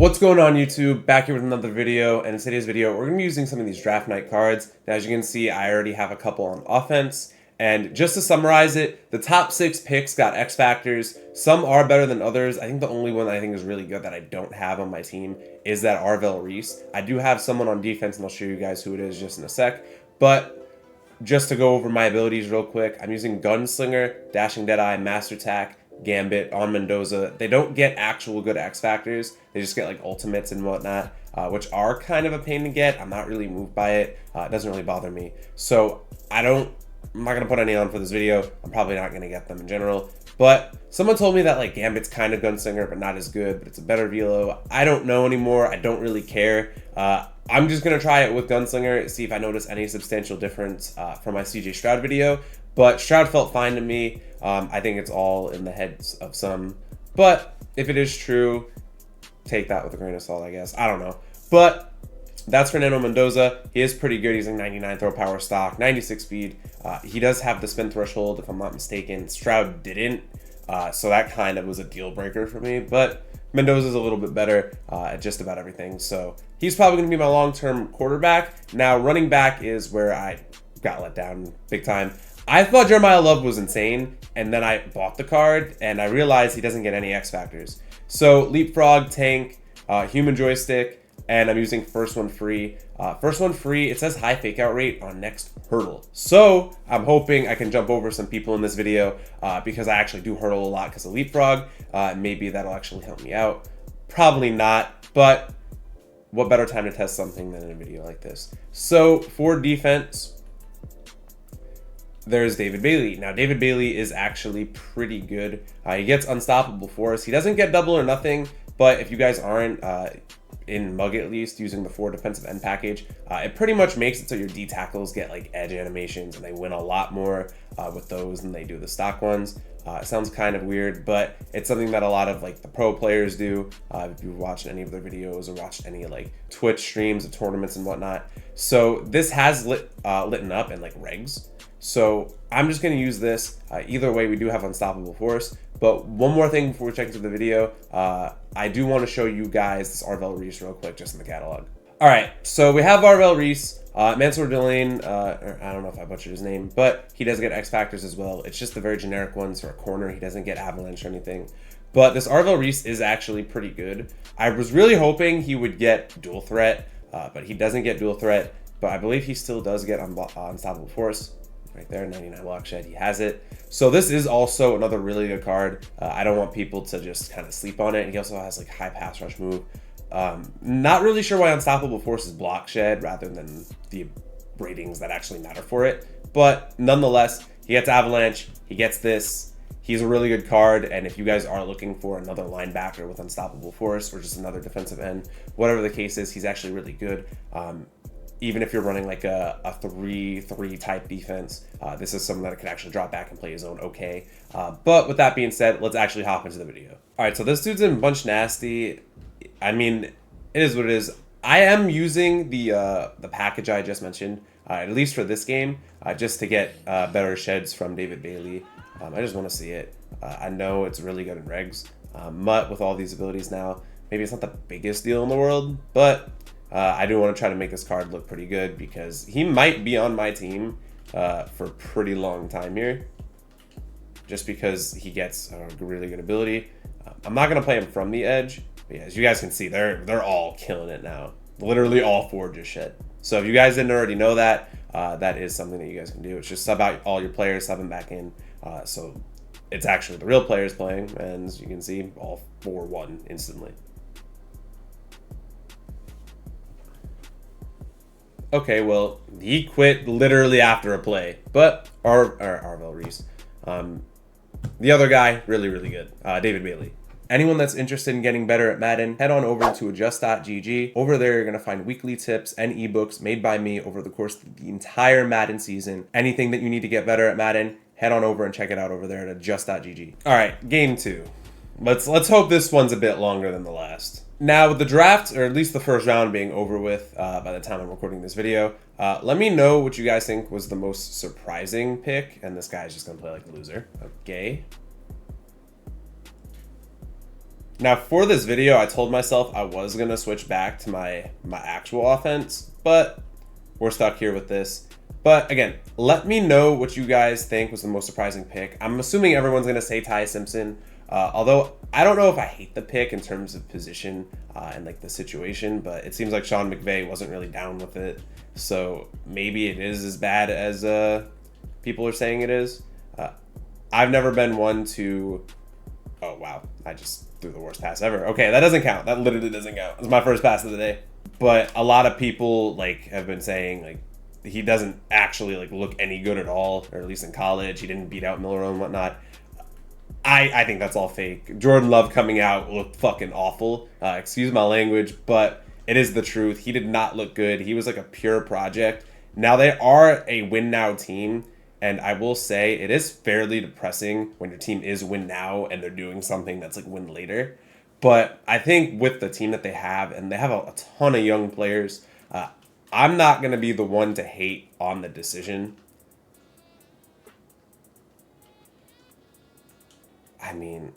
What's going on, YouTube? Back here with another video, and in today's video we're going to be using some of these draft night cards. Now, as you can see, I already have a couple on offense, and just to summarize it, the top 6 picks got X factors. Some are better than others. I think the only one that I think is really good that I don't have on my team is that Arvell Reese. I do have someone on defense, and I'll show you guys who it is just in a sec, but just to go over my abilities real quick, I'm using Gunslinger, Dashing Deadeye, Master Attack, Gambit on Mendoza. They don't get actual good X factors. They just get like ultimates and whatnot, which are kind of a pain to get. I'm not really moved by it. It doesn't really bother me. So I'm not gonna put any on for this video. I'm probably not gonna get them in general. But someone told me that like Gambit's kind of Gunslinger, but not as good. But it's a better velo. I don't know anymore. I don't really care. I'm just gonna try it with Gunslinger, see if I notice any substantial difference from my CJ Stroud video. But Stroud felt fine to me. I think it's all in the heads of some. But if it is true, take that with a grain of salt, I guess. I don't know. But that's Fernando Mendoza. He is pretty good. He's like 99 throw power stock, 96 speed. He does have the spin threshold, if I'm not mistaken. Stroud didn't. So that kind of was a deal breaker for me. But Mendoza's a little bit better at just about everything. So he's probably going to be my long-term quarterback. Now, running back is where I got let down big time. I thought Jeremiah Love was insane, and then I bought the card, and I realized he doesn't get any X factors. So Leapfrog, Tank, Human Joystick, and I'm using First One Free. First One Free, it says high fake out rate on next hurdle. So I'm hoping I can jump over some people in this video because I actually do hurdle a lot because of Leapfrog. Maybe that'll actually help me out. Probably not, but what better time to test something than in a video like this? So for defense, there's David Bailey. Now, David Bailey is actually pretty good. He gets unstoppable force. He doesn't get double or nothing, but if you guys aren't in Mug at least using the 4 defensive end package, it pretty much makes it so your D tackles get like edge animations, and they win a lot more with those than they do the stock ones. It sounds kind of weird, but it's something that a lot of like the pro players do. If you've watched any of their videos or watched any like Twitch streams of tournaments and whatnot. So this has lit up in like regs. So I'm just going to use this. Either way, we do have unstoppable force. But one more thing before we check into the video, I do want to show you guys this Arvell Reese real quick, just in the catalog. All right, so we have Arvell Reese, Mansour Delane. I don't know if I butchered his name, but he does get X factors as well. It's just the very generic ones for a corner. He doesn't get avalanche or anything. But this Arvell Reese is actually pretty good. I was really hoping he would get dual threat, but he doesn't get dual threat. But I believe he still does get unstoppable force. Right there, 99 block shed, he has it. So this is also another really good card. I don't want people to just kind of sleep on it. He also has like high pass rush move. Not really sure why unstoppable force is block shed rather than the ratings that actually matter for it. But nonetheless, he gets avalanche, he gets this. He's a really good card, and if you guys are looking for another linebacker with unstoppable force or just another defensive end, whatever the case is, he's actually really good. Even if you're running like a 3-3 type defense, this is someone that could actually drop back and play his own okay. But with that being said, let's actually hop into the video. All right, so this dude's in Bunch Nasty. I mean, it is what it is. I am using the package I just mentioned, at least for this game, just to get better sheds from David Bailey. I just want to see it. I know it's really good in regs. Mutt with all these abilities now, maybe it's not the biggest deal in the world, but I do want to try to make this card look pretty good because he might be on my team for a pretty long time here, just because he gets a really good ability. I'm not going to play him from the edge, but yeah, as you guys can see, they're all killing it now. Literally all 4 just shed. So if you guys didn't already know that, that is something that you guys can do. It's just sub out all your players, sub them back in. So it's actually the real players playing, and as you can see, all 4 won instantly. Okay, well, he quit literally after a play, but Arvell Reese. The other guy, really, really good. David Bailey. Anyone that's interested in getting better at Madden, head on over to adjust.gg. Over there, you're going to find weekly tips and ebooks made by me over the course of the entire Madden season. Anything that you need to get better at Madden, head on over and check it out over there at adjust.gg. All right, game 2. Let's hope this one's a bit longer than the last. Now, with the draft, or at least the first round being over with by the time I'm recording this video, let me know what you guys think was the most surprising pick. And this guy's just going to play like a loser. Okay. Now for this video, I told myself I was gonna switch back to my actual offense, but we're stuck here with this. But again, let me know what you guys think was the most surprising pick. I'm assuming everyone's gonna say Ty Simpson, although I don't know if I hate the pick in terms of position and like the situation, but it seems like Sean McVay wasn't really down with it, so maybe it is as bad as people are saying it is. I've never been one to. Oh wow, I just threw the worst pass ever. Okay, that doesn't count. That literally doesn't count. It's my first pass of the day. But a lot of people like have been saying like he doesn't actually like look any good at all, or at least in college. He didn't beat out Miller and whatnot. I think that's all fake. Jordan Love coming out looked fucking awful. Excuse my language, but it is the truth. He did not look good. He was like a pure project. Now they are a win now team. And I will say it is fairly depressing when your team is win now and they're doing something that's like win later. But I think with the team that they have, and they have a ton of young players, I'm not going to be the one to hate on the decision. I mean,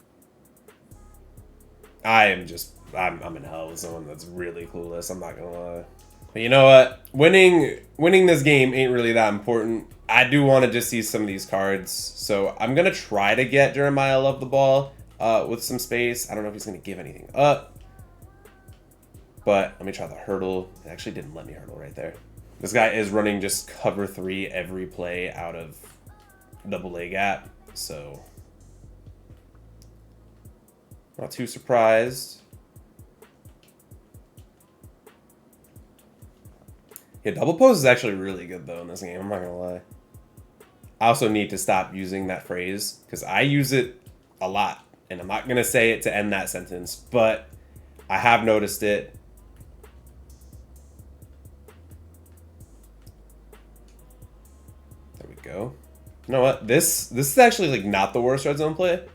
I'm in hell with someone that's really clueless. I'm not going to lie. But you know what? Winning this game ain't really that important. I do want to just see some of these cards. So I'm going to try to get Jeremiah Love the ball with some space. I don't know if he's going to give anything up. But let me try the hurdle. It actually didn't let me hurdle right there. This guy is running just cover 3 every play out of double A gap. So not too surprised. Yeah, double pose is actually really good, though, in this game. I'm not going to lie. I also need to stop using that phrase, because I use it a lot. And I'm not going to say it to end that sentence, but I have noticed it. There we go. You know what? This is actually like not the worst red zone play.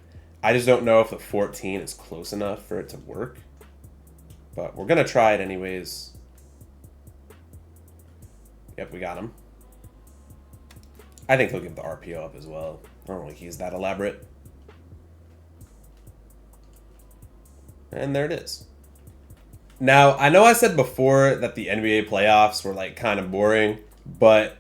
I just don't know if the 14 is close enough for it to work. But we're going to try it anyways. Yep, we got him. I think he'll give the RPO up as well. I don't think he's that elaborate. And there it is. Now, I know I said before that the NBA playoffs were like kind of boring, but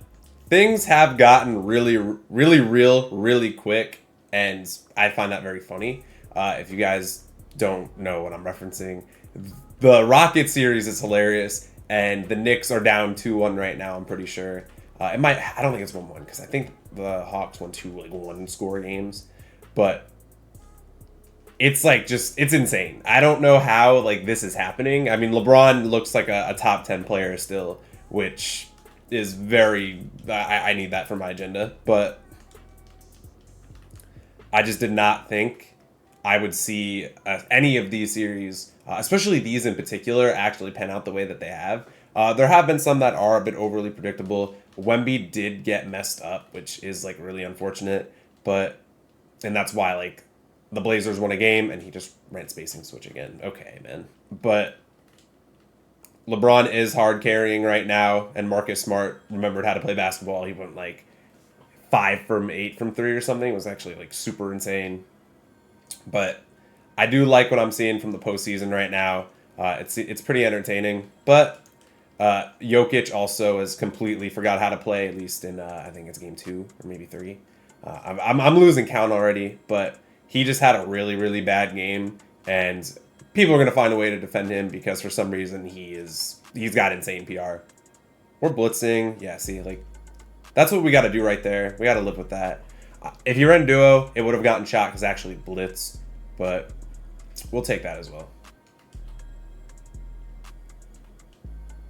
things have gotten really real really quick, and I find that very funny. If you guys don't know what I'm referencing, the Rocket series is hilarious. And the Knicks are down 2-1 right now, I'm pretty sure. I don't think it's 1-1, because I think the Hawks won 2 like 1-score games. But it's like it's insane. I don't know how like this is happening. I mean, LeBron looks like a top 10 player still, which is very I need that for my agenda. But I just did not think I would see any of these series, especially these in particular, actually pan out the way that they have. There have been some that are a bit overly predictable. Wemby did get messed up, which is like really unfortunate, and that's why like the Blazers won a game and he just ran spacing switch again. Okay, man. But LeBron is hard carrying right now, and Marcus Smart remembered how to play basketball. He went like 5 from 8 from 3 or something. It was actually like super insane. But I do like what I'm seeing from the postseason right now. It's pretty entertaining. But Jokic also has completely forgot how to play, at least in I think it's game 2 or maybe 3. I'm losing count already, but he just had a really bad game, and people are gonna find a way to defend him because for some reason he's got insane PR. We're blitzing, yeah. See, like that's what we got to do right there. We got to live with that. If you ran duo, it would have gotten shot because actually blitz, but we'll take that as well.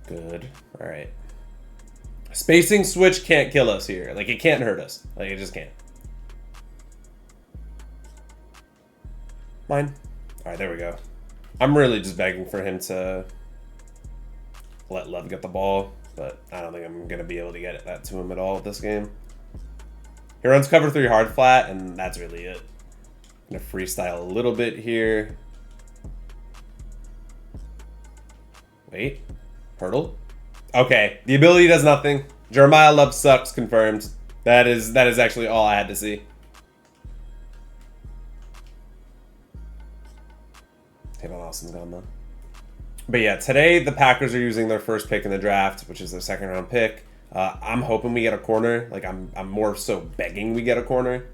Good. All right. Spacing switch can't kill us here. Like, it can't hurt us. Like, it just can't. Mine. All right, there we go. I'm really just begging for him to let Love get the ball, but I don't think I'm going to be able to get that to him at all this game. He runs cover 3 hard flat, and that's really it. I'm going to freestyle a little bit here. Wait. Hurdle? Okay. The ability does nothing. Jeremiah Love sucks, confirmed. That is actually all I had to see. Austin's gone though. But yeah, today the Packers are using their first pick in the draft, which is their second round pick. I'm hoping we get a corner. Like I'm more so begging we get a corner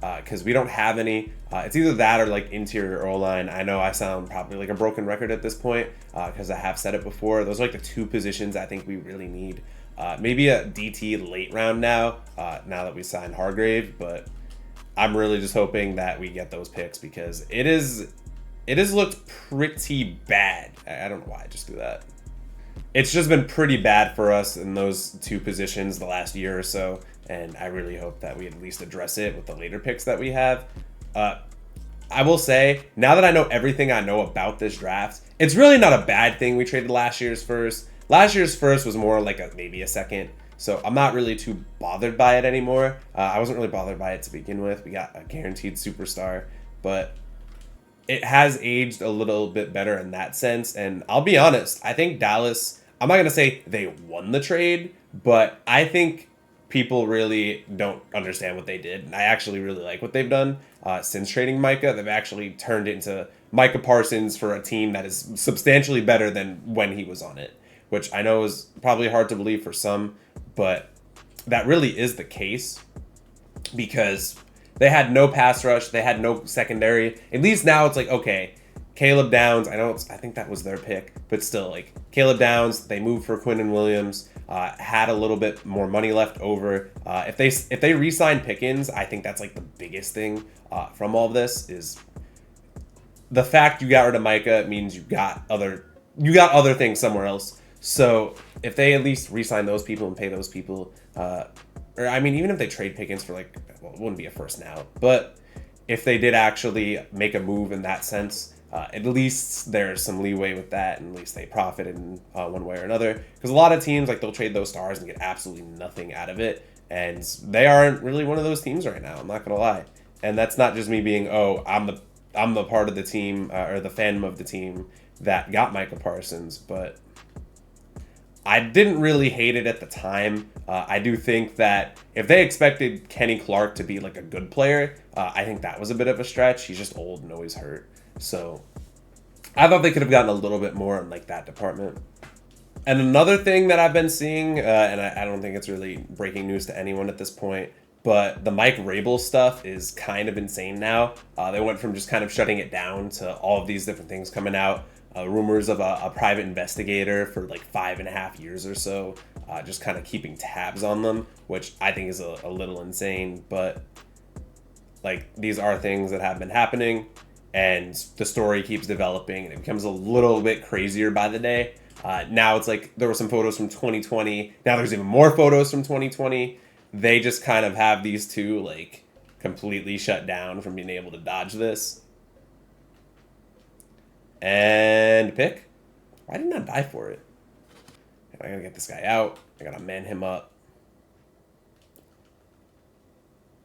because we don't have any. It's either that or like interior O line. I know I sound probably like a broken record at this point because I have said it before. Those are like the two positions I think we really need. Maybe a DT late round now now that we signed Hargrave, but I'm really just hoping that we get those picks because it has looked pretty bad. I don't know why I just do that. It's just been pretty bad for us in those two positions the last year or so, and I really hope that we at least address it with the later picks that we have. I will say, now that I know everything I know about this draft, it's really not a bad thing we traded last year's first. Last year's first was more like maybe a second, so I'm not really too bothered by it anymore. I wasn't really bothered by it to begin with. We got a guaranteed superstar, but it has aged a little bit better in that sense. And I'll be honest, I think Dallas, I'm not going to say they won the trade, but I think people really don't understand what they did. And I actually really like what they've done since trading Micah. They've actually turned it into Micah Parsons for a team that is substantially better than when he was on it, which I know is probably hard to believe for some, but that really is the case because they had no pass rush. They had no secondary. At least now it's like, okay, Caleb Downs. I think that was their pick, but still, like Caleb Downs. They moved for Quinnen Williams. Had a little bit more money left over. If they re-sign Pickens, I think that's like the biggest thing from all of this is the fact you got rid of Micah means you got other things somewhere else. So if they at least re-sign those people and pay those people, or I mean, even if they trade Pickens for like, well, it wouldn't be a first now, but if they did actually make a move in that sense, at least there's some leeway with that, and at least they profited in one way or another. Because a lot of teams, like, they'll trade those stars and get absolutely nothing out of it, and they aren't really one of those teams right now. I'm not gonna lie, and that's not just me being, oh, I'm the part of the team or the fandom of the team that got Micah Parsons, but I didn't really hate it at the time. I do think that if they expected Kenny Clark to be like a good player, I think that was a bit of a stretch. He's just old and always hurt. So I thought they could have gotten a little bit more in like that department. And another thing that I've been seeing, and I don't think it's really breaking news to anyone at this point, but the Mike Rabel stuff is kind of insane now. They went from just kind of shutting it down to all of these different things coming out. Rumors of a private investigator for like 5.5 years or so, just kind of keeping tabs on them, which I think is a little insane. But like these are things that have been happening, and the story keeps developing, and it becomes a little bit crazier by the day. Now it's like there were some photos from 2020. Now there's even more photos from 2020. They just kind of have these two like completely shut down from being able to dodge this. And pick. Why didn't I die for it? I gotta get this guy out. I gotta man him up.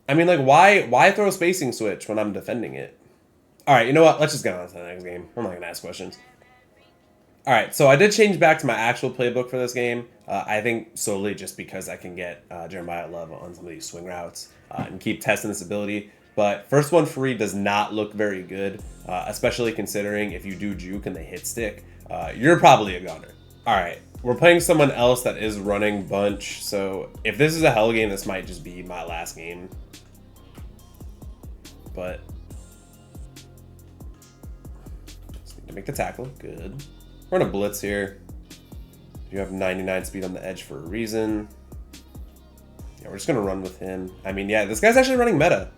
I mean, like, why throw a spacing switch when I'm defending it? All right, you know what? Let's just get on to the next game. I'm not gonna ask questions. All right, so I did change back to my actual playbook for this game. I think solely just because I can get Jeremiah Love on some of these swing routes and keep testing this ability. But first one free does not look very good, especially considering if you do juke and they hit stick, you're probably a gunner. All right, we're playing someone else that is running bunch. So if this is a hell game, this might just be my last game. But just need to make the tackle. Good. We're in a blitz here. You have 99 speed on the edge for a reason. Yeah, we're just gonna run with him. I mean, yeah, this guy's actually running meta.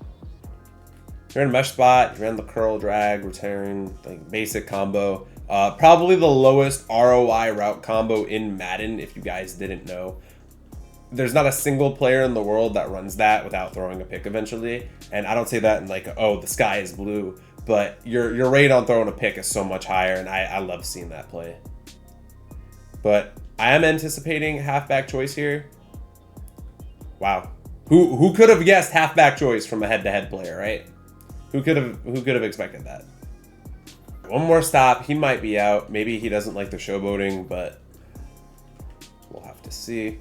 You're in a mesh spot, you ran the curl, drag, return, like basic combo. Probably the lowest ROI route combo in Madden, if you guys didn't know. There's not a single player in the world that runs that without throwing a pick eventually. And I don't say that in like, oh, the sky is blue, but your rate on throwing a pick is so much higher, and I love seeing that play. But I am anticipating halfback choice here. Wow. Who could have guessed halfback choice from a head-to-head player, right? Who could have expected that? One more stop. He might be out. Maybe he doesn't like the showboating, but we'll have to see.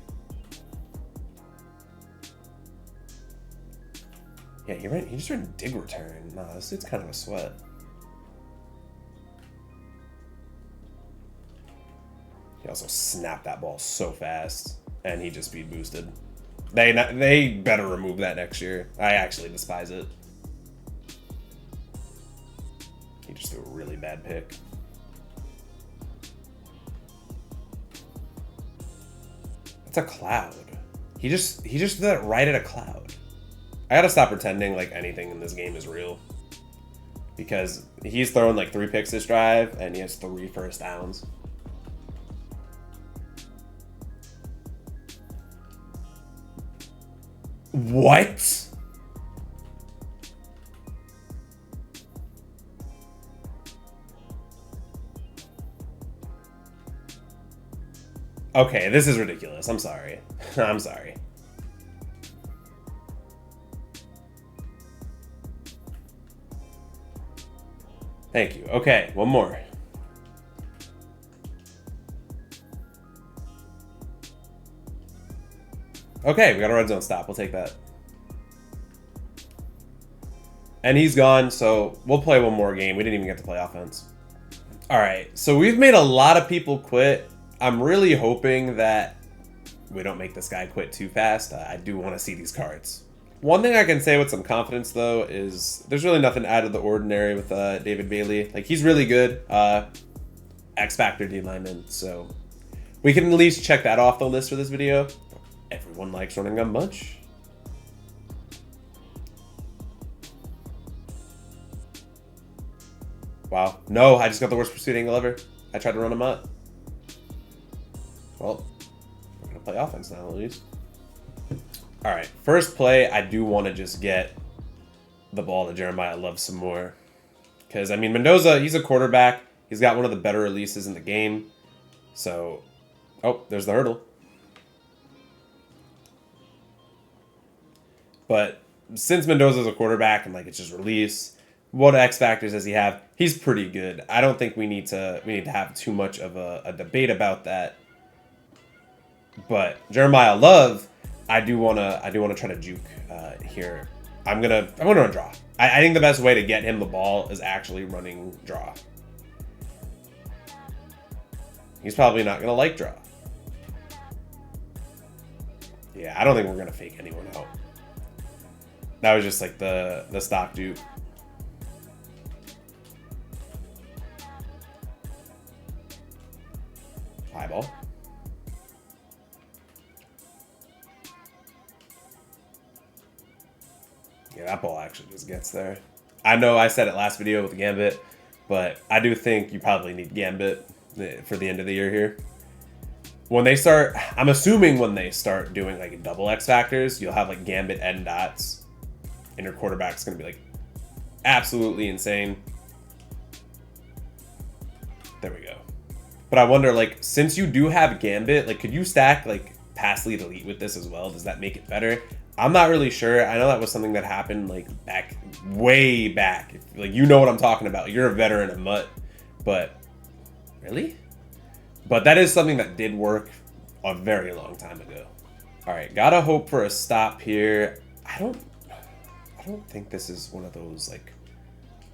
Yeah, he just ran dig return. Nah, this dude's kind of a sweat. He also snapped that ball so fast, and he just speed boosted. They better remove that next year. I actually despise it. He just threw a really bad pick. That's a cloud. He just threw that right at a cloud. I gotta stop pretending like anything in this game is real. Because he's throwing like 3 picks this drive, and he has 3 first downs. What? Okay, this is ridiculous. I'm sorry. I'm sorry. Thank you. Okay, one more. Okay, we got a red zone stop. We'll take that. And he's gone, so we'll play one more game. We didn't even get to play offense. All right, so we've made a lot of people quit. I'm really hoping that we don't make this guy quit too fast. I do want to see these cards. One thing I can say with some confidence, though, is there's really nothing out of the ordinary with David Bailey. Like, he's really good. X Factor D lineman, so we can at least check that off the list for this video. Everyone likes running gun bunch. Wow. No, I just got the worst pursuit angle ever. I tried to run him up. Well, we're going to play offense now, at least. All right, first play, I do want to just get the ball to Jeremiah Love some more. Because, I mean, Mendoza, he's a quarterback. He's got one of the better releases in the game. So, oh, there's the hurdle. But since Mendoza's a quarterback and, like, it's just release, what X factors does he have? He's pretty good. I don't think we need to have too much of a debate about that. But Jeremiah Love, I do wanna try to juke here. I'm gonna run draw. I think the best way to get him the ball is actually running draw. He's probably not gonna like draw. Yeah, I don't think we're gonna fake anyone out. That was just like the stock dupe. High ball. Yeah, that ball actually just gets there. I know I said it last video with Gambit, but I do think you probably need Gambit for the end of the year here. When they start, I'm assuming when they start doing like double X factors, you'll have like Gambit and dots, and your quarterback's gonna be like absolutely insane. There we go. But I wonder, like, since you do have Gambit, like, could you stack like pass lead elite with this as well? Does that make it better? I'm not really sure. I know that was something that happened like way back. Like, you know what I'm talking about. You're a veteran of MUT, but really? But that is something that did work a very long time ago. All right, gotta hope for a stop here. I don't think this is one of those like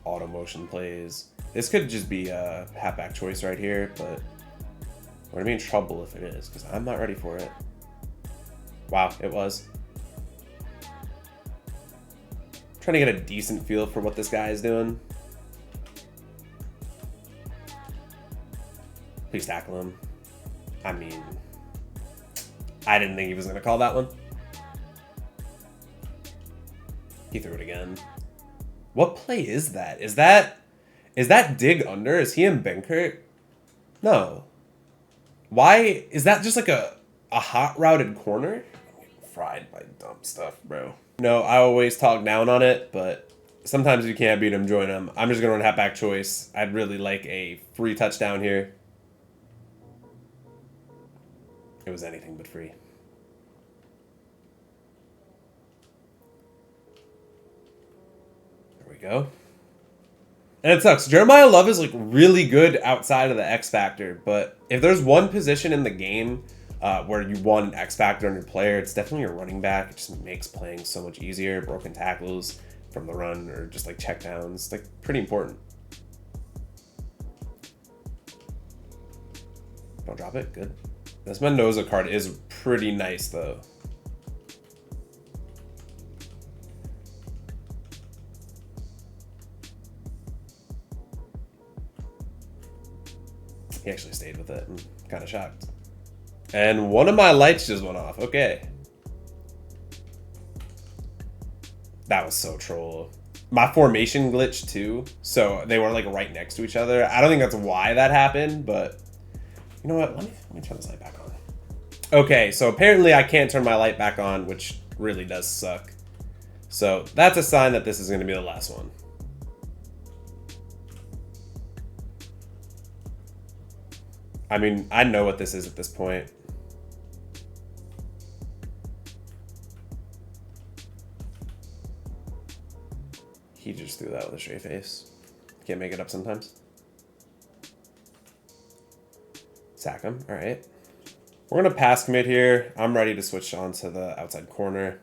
auto motion plays. This could just be a halfback choice right here, but we're gonna be in trouble if it is because I'm not ready for it. Wow, it was. Trying to get a decent feel for what this guy is doing. Please tackle him. I mean, I didn't think he was going to call that one. He threw it again. What play is that? Is that dig under? Is he in Benkert? No. Why? Is that just like a hot routed corner? Fried by dumb stuff, bro. No, I always talk down on it, but sometimes you can't beat him, join him. I'm just going to run halfback choice. I'd really like a free touchdown here. It was anything but free. There we go. And it sucks. Jeremiah Love is like really good outside of the X Factor, but if there's one position in the game where you want an X Factor on your player, it's definitely your running back. It just makes playing so much easier. Broken tackles from the run or just like checkdowns, like pretty important. Don't drop it. Good. This Mendoza card is pretty nice, though. He actually stayed with it. I'm kind of shocked. And one of my lights just went off. Okay. That was so troll. My formation glitched too. So they were like right next to each other. I don't think that's why that happened, but you know what? Let me turn this light back on. Okay, so apparently I can't turn my light back on, which really does suck. So that's a sign that this is going to be the last one. I mean, I know what this is at this point. He just threw that with a straight face. Can't make it up sometimes. Sack him. All right. We're going to pass commit here. I'm ready to switch on to the outside corner.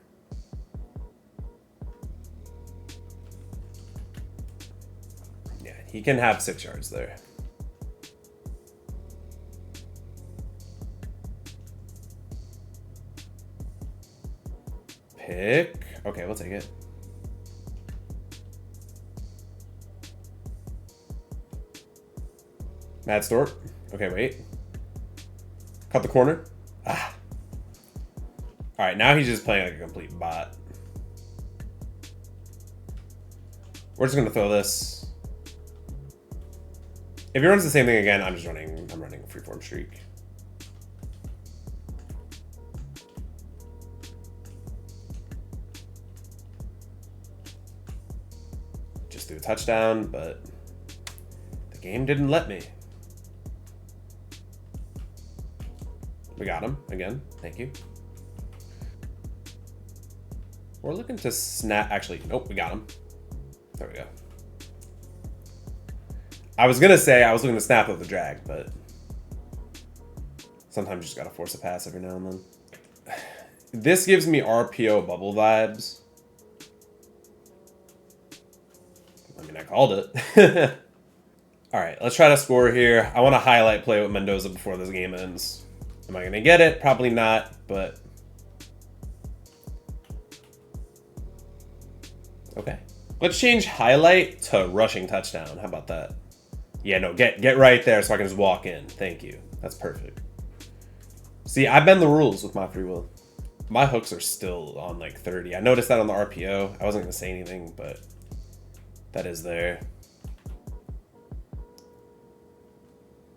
Yeah, he can have 6 yards there. Pick. Okay, we'll take it. Mad Stort. Okay, wait. Cut the corner. Ah. All right, now he's just playing like a complete bot. We're just gonna throw this. If he runs the same thing again, I'm running freeform streak. Just threw a touchdown, but the game didn't let me. We got him again. Thank you. We're looking to snap. Actually, nope, we got him. There we go. I was going to say I was looking to snap with the drag, but sometimes you just got to force a pass every now and then. This gives me RPO bubble vibes. I mean, I called it. All right, let's try to score here. I want to highlight play with Mendoza before this game ends. Am I going to get it? Probably not, but okay. Let's change highlight to rushing touchdown. How about that? Yeah, no, get right there so I can just walk in. Thank you. That's perfect. See, I bend the rules with my free will. My hooks are still on like 30. I noticed that on the RPO. I wasn't going to say anything, but that is there.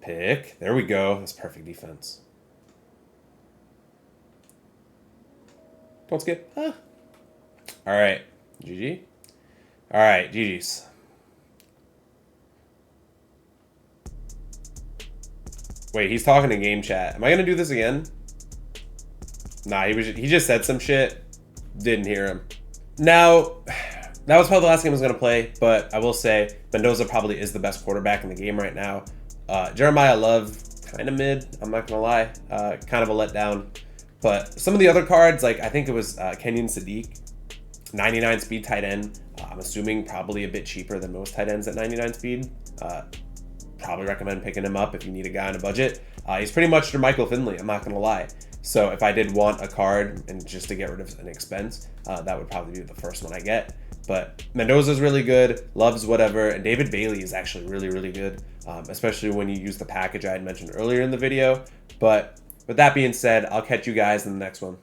Pick. There we go. That's perfect defense. Don't skip. Huh. All right. GG. All right. GG's. Wait, he's talking to game chat. Am I going to do this again? Nah, he just said some shit. Didn't hear him. Now, that was probably the last game I was going to play, but I will say Mendoza probably is the best quarterback in the game right now. Jeremiah Love, kind of mid. I'm not going to lie. Kind of a letdown. But some of the other cards, like I think it was Kenyon Sadiq, 99 speed tight end. I'm assuming probably a bit cheaper than most tight ends at 99 speed. Probably recommend picking him up if you need a guy on a budget. He's pretty much your Michael Finley, I'm not going to lie. So if I did want a card and just to get rid of an expense, that would probably be the first one I get. But Mendoza's really good, Love's whatever, and David Bailey is actually really, really good, especially when you use the package I had mentioned earlier in the video. But with that being said, I'll catch you guys in the next one.